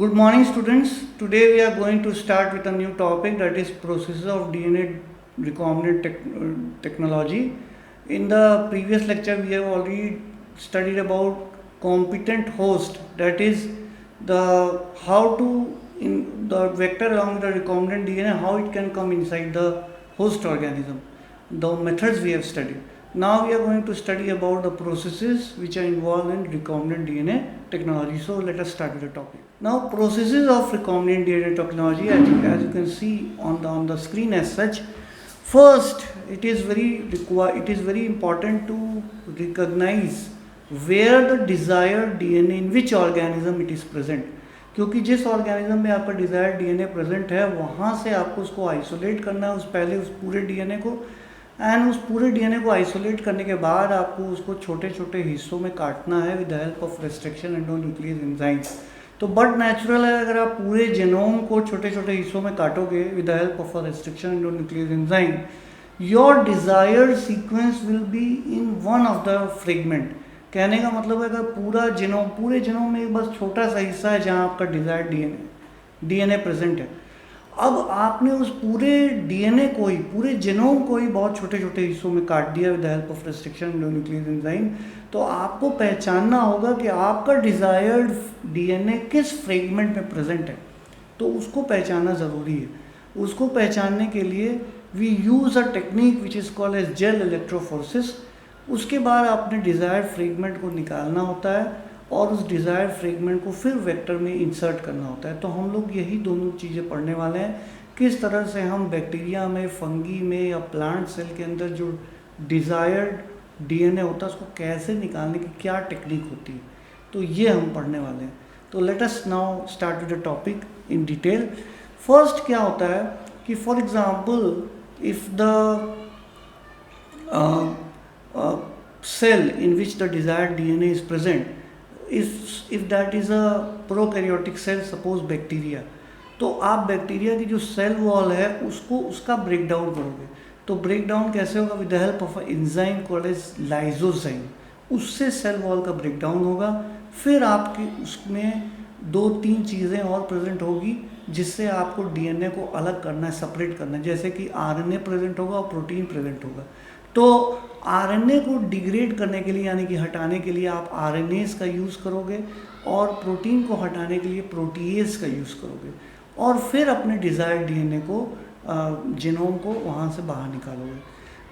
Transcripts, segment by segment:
Good morning, students. Today we are going to start with a new topic, that is processes of DNA recombinant technology. In the previous lecture, we have already studied about competent host, that is the how to in the vector along with the recombinant DNA, how it can come inside the host organism. The methods we have studied. Now we are going to study about the processes which are involved in recombinant DNA technology. So let us start with the topic. Now processes of recombinant DNA technology, as you can see on the screen as such. First, it is very important to recognize where the desired DNA in which organism it is present. क्योंकि जिस organism में आपका desired DNA present है वहाँ से आपको उसको isolate करना है पहले उस पूरे डीएनए को, एंड उस पूरे डीएनए को आइसोलेट करने के बाद आपको उसको छोटे छोटे हिस्सों में काटना है with the help of restriction endonuclease enzymes. तो बट नेचुरल है, अगर आप पूरे जेनोम को छोटे छोटे हिस्सों में काटोगे with the help of a restriction endonuclease enzyme, your desired sequence will be in one of the fragment. कहने का मतलब है अगर पूरे जेनोम में एक बस छोटा सा हिस्सा है जहाँ आपका डिजायर्ड डीएनए प्रेजेंट है. अब आपने उस पूरे डीएनए को ही, पूरे जेनोम को ही बहुत छोटे छोटे हिस्सों में काट दिया with the help of restriction endonuclease enzyme. तो आपको पहचानना होगा कि आपका डिजायर्ड डीएनए किस फ्रेगमेंट में प्रेजेंट है. तो उसको पहचानना ज़रूरी है. उसको पहचानने के लिए we use a technique which is called as gel electrophoresis. उसके बाद आपने डिज़ायर्ड फ्रेगमेंट को निकालना होता है और उस डिज़ायर्ड फ्रेगमेंट को फिर वेक्टर में इंसर्ट करना होता है. तो हम लोग यही दोनों चीज़ें पढ़ने वाले हैं, किस तरह से हम बैक्टीरिया में, फंगी में या प्लांट सेल के अंदर जो डिज़ायर्ड डीएनए होता है उसको कैसे निकालने की क्या टेक्निक होती है. तो ये हम पढ़ने वाले हैं. तो let us now start with the topic in detail. First क्या होता है कि for example if the cell in which the desired DNA is present, if that is a prokaryotic cell, suppose bacteria, तो आप बैक्टीरिया की जो cell wall है उसका ब्रेक डाउन करोगे. तो ब्रेक डाउन कैसे होगा? With the help of a enzyme called as lysozyme. उससे सेल वॉल का ब्रेक डाउन होगा. फिर आपके उसमें 2-3 चीज़ें और प्रेजेंट होगी जिससे आपको डीएनए को अलग करना है, सेपरेट करना है. जैसे कि आरएनए प्रेजेंट होगा और प्रोटीन प्रेजेंट होगा. तो आरएनए को डिग्रेड करने के लिए यानी कि हटाने के लिए आप आरएनएस का यूज़ करोगे और प्रोटीन को हटाने के लिए प्रोटीएस का यूज़ करोगे और फिर अपने डिज़ायर्ड डीएनए को, जीनोम को वहाँ से बाहर निकालोगे.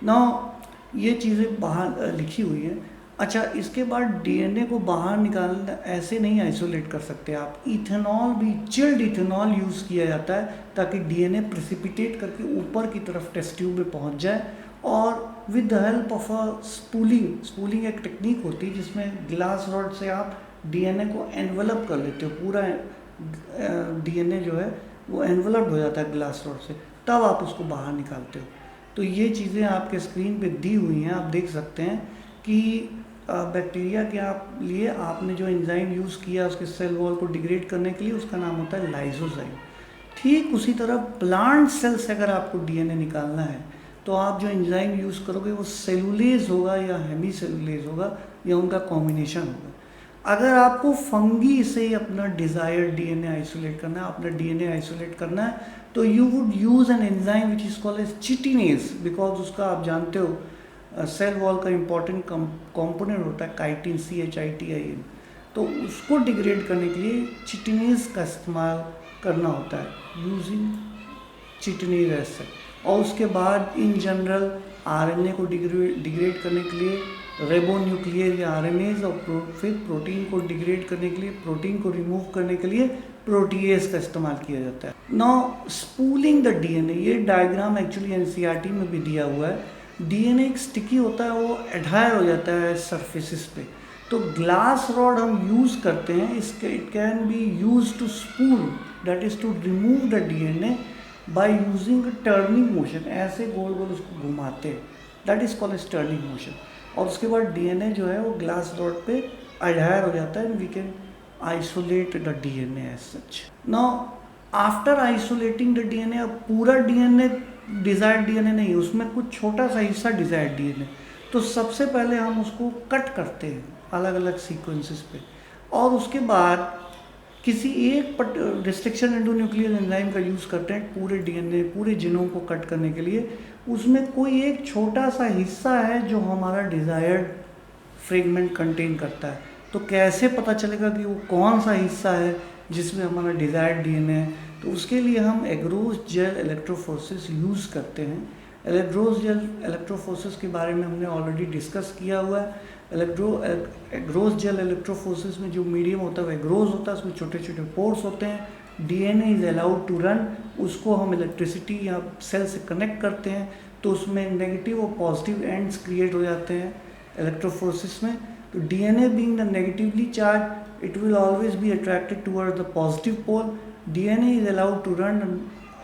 नाउ ये चीज़ें बाहर लिखी हुई हैं. अच्छा, इसके बाद डीएनए को बाहर निकालना ऐसे नहीं आइसोलेट कर सकते आप. इथेनॉल भी, चिल्ड इथेनॉल यूज़ किया जाता है ताकि डीएनए प्रेसिपिटेट करके ऊपर की तरफ टेस्ट ट्यूब में पहुँच जाए. और with the help of a spooling एक टेक्निक होती है जिसमें ग्लास रॉड से आप डीएनए को एनवेलप कर लेते हो. पूरा डीएनए जो है वो एनवेलप हो जाता है ग्लास रॉड से, तब आप उसको बाहर निकालते हो. तो ये चीज़ें आपके स्क्रीन पे दी हुई हैं, आप देख सकते हैं कि बैक्टीरिया के लिए आपने जो एंजाइम यूज़ किया उसके सेल वॉल को डिग्रेड करने के लिए, उसका नाम होता है लाइसोजाइम. ठीक उसी तरह प्लांट सेल से अगर आपको डीएनए निकालना है तो आप जो एंजाइम यूज़ करोगे वो सेलुलेज होगा या हेमी सेलुलेज होगा या उनका कॉम्बिनेशन होगा. अगर आपको फंगी से ही अपना डिज़ायर्ड डीएनए आइसोलेट करना है, अपना डीएनए आइसोलेट करना है, तो you would use an enzyme which is called as chitinase. Because उसका आप जानते हो सेल वॉल का इंपॉर्टेंट कंपोनेंट होता है काइटिन, CHITIN. तो उसको डिग्रेड करने के लिए चिटिनेज का इस्तेमाल करना होता है, यूजिंग चिटिनेज एसिड. और उसके बाद इन जनरल आरएनए को डिग्रेड करने के लिए रेबोन्यूक्लियर या आरएनएज, और फिर प्रोटीन को डिग्रेड करने के लिए, प्रोटीन को रिमूव करने के लिए प्रोटीएज का इस्तेमाल किया जाता है. नाउ स्पूलिंग द डीएनए, ये डायग्राम एक्चुअली एनसीईआरटी में भी दिया हुआ है. डीएनए एक स्टिकी होता है, वो एडहायर हो जाता है सरफेसिस पे. तो ग्लास रॉड हम यूज़ करते हैं, इसके it can be use to spool, that is to remove the DNA by using turning motion. ऐसे गोल गोल उसको घुमाते हैं, that is called as turning motion. और उसके बाद डीएनए जो है वो ग्लास रॉड पे एडहायर हो जाता है and we can isolate the DNA as such. Now after isolating the DNA, अब पूरा डीएनए डिजायर्ड डीएनए नहीं, उसमें कुछ छोटा सा हिस्सा डिजायर्ड डीएनए. तो सबसे पहले हम उसको कट करते हैं अलग अलग सीक्वेंसेस पे, और उसके बाद किसी एक रिस्ट्रिक्शन एंडोन्यूक्लियर एंजाइम का यूज़ करते हैं पूरे डीएनए पूरे जीनोम को कट करने के लिए, उसमें कोई एक छोटा सा हिस्सा है जो हमारा डिज़ायर्ड फ्रेगमेंट कंटेन करता है। तो कैसे पता चलेगा कि वो कौन सा हिस्सा है जिसमें हमारा डिज़ायर्ड डीएनए है? तो उसके लिए हम एग्रोस जेल इलेक्ट्रोफोरेसिस यूज़ करते हैं। एग्रोस जेल इलेक्ट्रोफोरेसिस के बारे में हमने ऑलरेडी डिस्कस किया हुआ है। एग्रोस जेल इलेक्ट्रोफोरेसिस में जो मीडियम होता है वो एग्रोस होता है, उसमें छोटे छोटे पोर्स होते हैं। DNA is allowed to run, उसको हम इलेक्ट्रिसिटी या सेल से कनेक्ट करते हैं तो उसमें नेगेटिव और पॉजिटिव एंड्स क्रिएट हो जाते हैं इलेक्ट्रोफोरेसिस में। तो DNA being the negatively charge, it will always be attracted toward the positive pole. DNA is allowed to run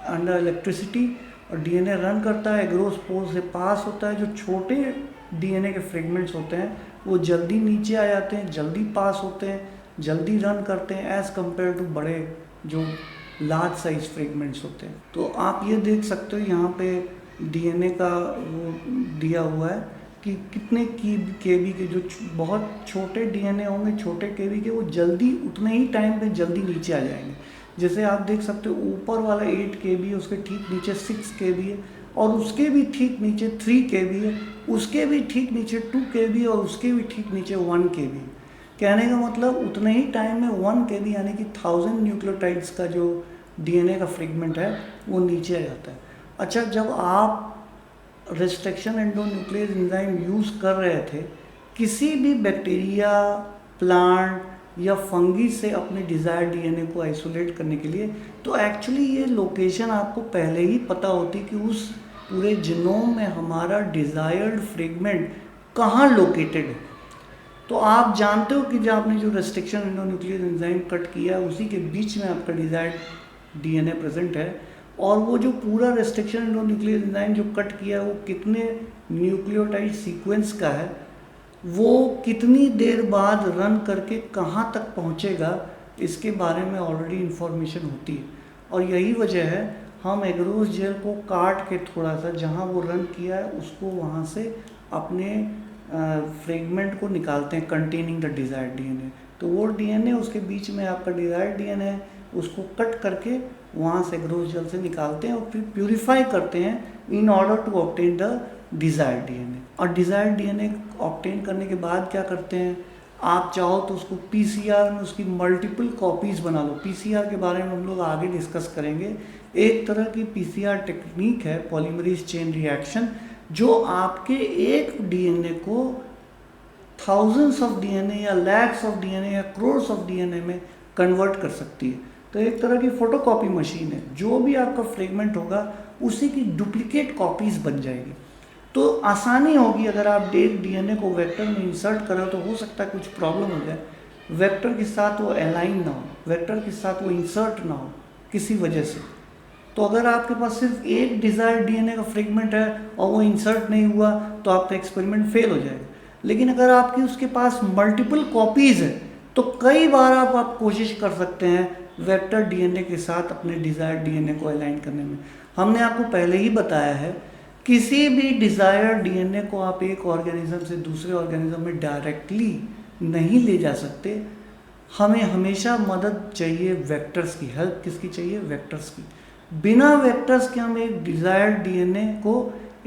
under electricity, और डीएनए रन करता है, एग्रोस पोल से पास होता है। जो छोटे डीएनए के फ्रेगमेंट्स होते हैं वो जल्दी नीचे आ जाते हैं, जल्दी पास होते हैं, जल्दी रन करते हैं एज़ कम्पेयर टू बड़े जो लार्ज साइज फ्रेगमेंट्स होते हैं। तो आप ये देख सकते हो यहाँ पे डीएनए का वो दिया हुआ है कि कितने केबी के जो बहुत छोटे डीएनए होंगे, छोटे केबी के, वो जल्दी उतने ही टाइम पे जल्दी नीचे आ जाएंगे। जैसे आप देख सकते हो ऊपर वाला 8 केबी है, उसके ठीक नीचे 6 केबी है, और उसके भी ठीक नीचे 3 केबी है, उसके भी ठीक नीचे 2 केबी और उसके भी ठीक नीचे 1 केबी। कहने का मतलब उतने ही टाइम में 1 केबी यानी कि 1000 न्यूक्लियोटाइड्स का जो डीएनए का फ्रेगमेंट है वो नीचे आ जाता है। अच्छा, जब आप रिस्ट्रिक्शन एंडोन्यूक्लियर एंजाइम यूज़ कर रहे थे किसी भी बैक्टीरिया, प्लांट या फंगी से अपने डिज़ायर्ड डीएनए को आइसोलेट करने के लिए, तो एक्चुअली ये लोकेशन आपको पहले ही पता होती कि उस पूरे जीनोम में हमारा डिज़ायर्ड फ्रेगमेंट कहाँ लोकेटेड है। तो आप जानते हो कि जब आपने जो रेस्ट्रिक्शन एंडोन्यूक्लियर एंजाइम कट किया है उसी के बीच में आपका डिज़ायर्ड डीएनए प्रेजेंट है, और वो जो पूरा रेस्ट्रिक्शन एंडोन्यूक्लियर एंजाइम जो कट किया है वो कितने न्यूक्लियोटाइड सीक्वेंस का है, वो कितनी देर बाद रन करके कहाँ तक पहुँचेगा, इसके बारे में ऑलरेडी इन्फॉर्मेशन होती है। और यही वजह है हम एग्रोस जेल को काट के थोड़ा सा जहाँ वो रन किया है उसको वहाँ से अपने फ्रेगमेंट को निकालते हैं कंटेनिंग द डिज़ायर्ड डीएनए। तो वो डीएनए उसके बीच में आपका डिज़ायर्ड डीएनए है, उसको कट करके वहाँ से एग्रोस जेल से निकालते हैं और फिर प्यूरिफाई करते हैं in order to obtain the desired DNA. और डिज़ायर्ड डीएनए ऑब्टेन करने के बाद क्या करते हैं, आप चाहो तो उसको पीसीआर में उसकी मल्टीपल कॉपीज़ बना लो। पीसीआर के बारे में हम लोग आगे डिस्कस करेंगे। एक तरह की पीसीआर टेक्निक है, पॉलीमरेज चेन रिएक्शन, जो आपके एक डीएनए को थाउजेंड्स ऑफ डीएनए या लैक्स ऑफ डीएनए या क्रोर्स ऑफ डीएनए में कन्वर्ट कर सकती है। तो एक तरह की फोटोकॉपी मशीन है, जो भी आपका फ्रेगमेंट होगा उसी की डुप्लीकेट कॉपीज़ बन जाएगी। तो आसानी होगी अगर आप डीएनए को वेक्टर में इंसर्ट करो तो हो सकता है कुछ प्रॉब्लम हो जाए, वेक्टर के साथ वो अलाइन ना हो, वेक्टर के साथ वो इंसर्ट ना हो किसी वजह से। तो अगर आपके पास सिर्फ एक डिज़ायर्ड डीएनए का फ्रेगमेंट है और वो इंसर्ट नहीं हुआ तो आपका एक्सपेरिमेंट फेल हो जाएगा। लेकिन अगर आपकी उसके पास मल्टीपल कॉपीज़ है तो कई बार आप कोशिश कर सकते हैं वेक्टर डीएनए के साथ अपने डिज़ायर्ड डीएनए को अलाइन करने में। हमने आपको पहले ही बताया है किसी भी डिज़ायर्ड डीएनए को आप एक ऑर्गेनिज्म से दूसरे ऑर्गेनिज्म में डायरेक्टली नहीं ले जा सकते। हमें हमेशा मदद चाहिए वेक्टर्स की। हेल्प किसकी चाहिए? वेक्टर्स की। बिना वेक्टर्स के हम एक डिज़ायर्ड डीएनए को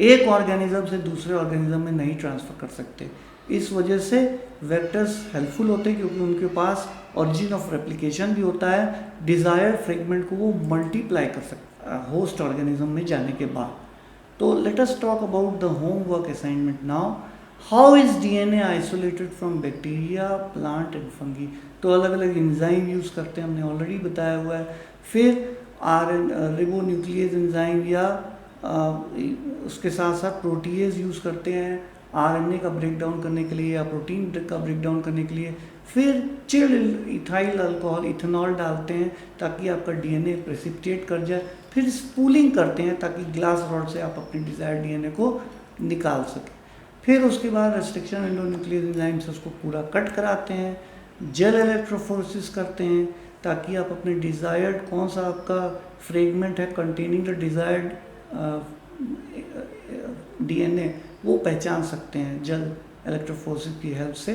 एक ऑर्गेनिज्म से दूसरे ऑर्गेनिज्म में नहीं ट्रांसफ़र कर सकते। इस वजह से वेक्टर्स हेल्पफुल होते हैं क्योंकि उनके पास ऑरिजिन ऑफ रेप्लिकेशन भी होता है। डिज़ायर्ड फ्रेगमेंट को वो मल्टीप्लाई कर सकते हैं होस्ट ऑर्गेनिज्म में जाने के बाद। तो let us talk about the homework assignment now. How is DNA isolated from bacteria, plant and fungi? तो अलग अलग एंजाइम यूज़ करते हैं, हमने ऑलरेडी बताया हुआ है। फिर रिबोन्यूक्लियस एंजाइम या उसके साथ साथ प्रोटीएज यूज़ करते हैं आरएनए का ब्रेक डाउन करने के लिए या प्रोटीन का ब्रेक डाउन करने के लिए। फिर चिल्ड इथाइल अल्कोहल, इथेनॉल डालते हैं ताकि आपका डीएनए प्रेसिपिटेट कर जाए। फिर स्पूलिंग करते हैं ताकि ग्लास रॉड से आप अपने डिज़ायर्ड डीएनए को निकाल सकें। फिर उसके बाद रेस्ट्रिक्शन एंडोन्यूक्लियर एंजाइम से उसको पूरा कट कराते हैं, जेल इलेक्ट्रोफोरेसिस करते हैं ताकि आप अपने डिज़ायर्ड कौन सा आपका फ्रेगमेंट है कंटेनिंग द डिज़ायर्ड डीएनए वो पहचान सकते हैं जेल इलेक्ट्रोफोरेसिस की हेल्प से।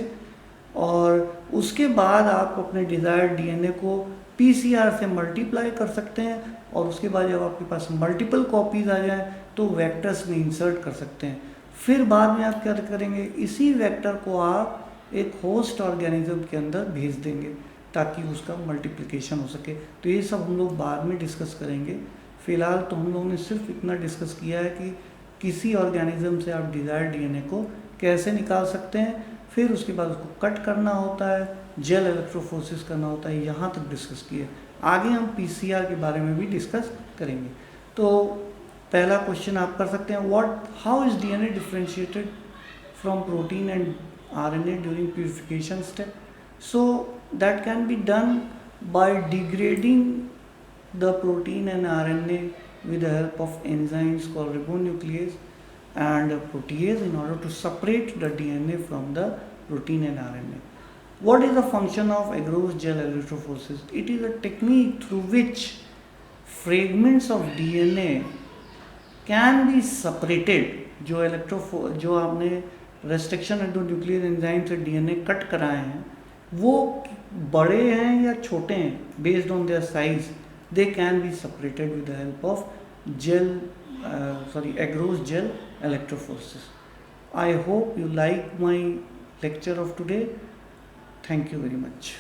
और उसके बाद आप अपने डिज़ायर्ड डीएनए को पीसीआर से मल्टीप्लाई कर सकते हैं और उसके बाद जब आपके पास मल्टीपल कॉपीज़ आ जाएं तो वेक्टर्स में इंसर्ट कर सकते हैं। फिर बाद में आप क्या करेंगे, इसी वेक्टर को आप एक होस्ट ऑर्गेनिज्म के अंदर भेज देंगे ताकि उसका मल्टीप्लिकेशन हो सके। तो ये सब हम लोग बाद में डिस्कस करेंगे। फ़िलहाल तो हम लोगों ने सिर्फ इतना डिस्कस किया है कि किसी ऑर्गेनिज्म से आप डिज़ायर्ड डीएनए को कैसे निकाल सकते हैं, फिर उसके बाद उसको कट करना होता है, जेल इलेक्ट्रोफोरेसिस करना होता है, यहाँ तक डिस्कस किए। आगे हम पीसीआर के बारे में भी डिस्कस करेंगे। तो पहला क्वेश्चन आप कर सकते हैं, how is DNA differentiated from protein and RNA during purification step? So that can be done by degrading the protein and RNA with the help of enzymes called ribonuclease and protease in order to separate the DNA from the protein and RNA. What is the function of agarose gel electrophoresis? It is a technique through which fragments of DNA can be separated. जो आपने restriction endonuclease enzyme से DNA cut कराए हैं वो बड़े हैं या छोटे हैं, based on their size they can be separated with the help of agarose gel electrophoresis. I hope you like my lecture of today. Thank you very much.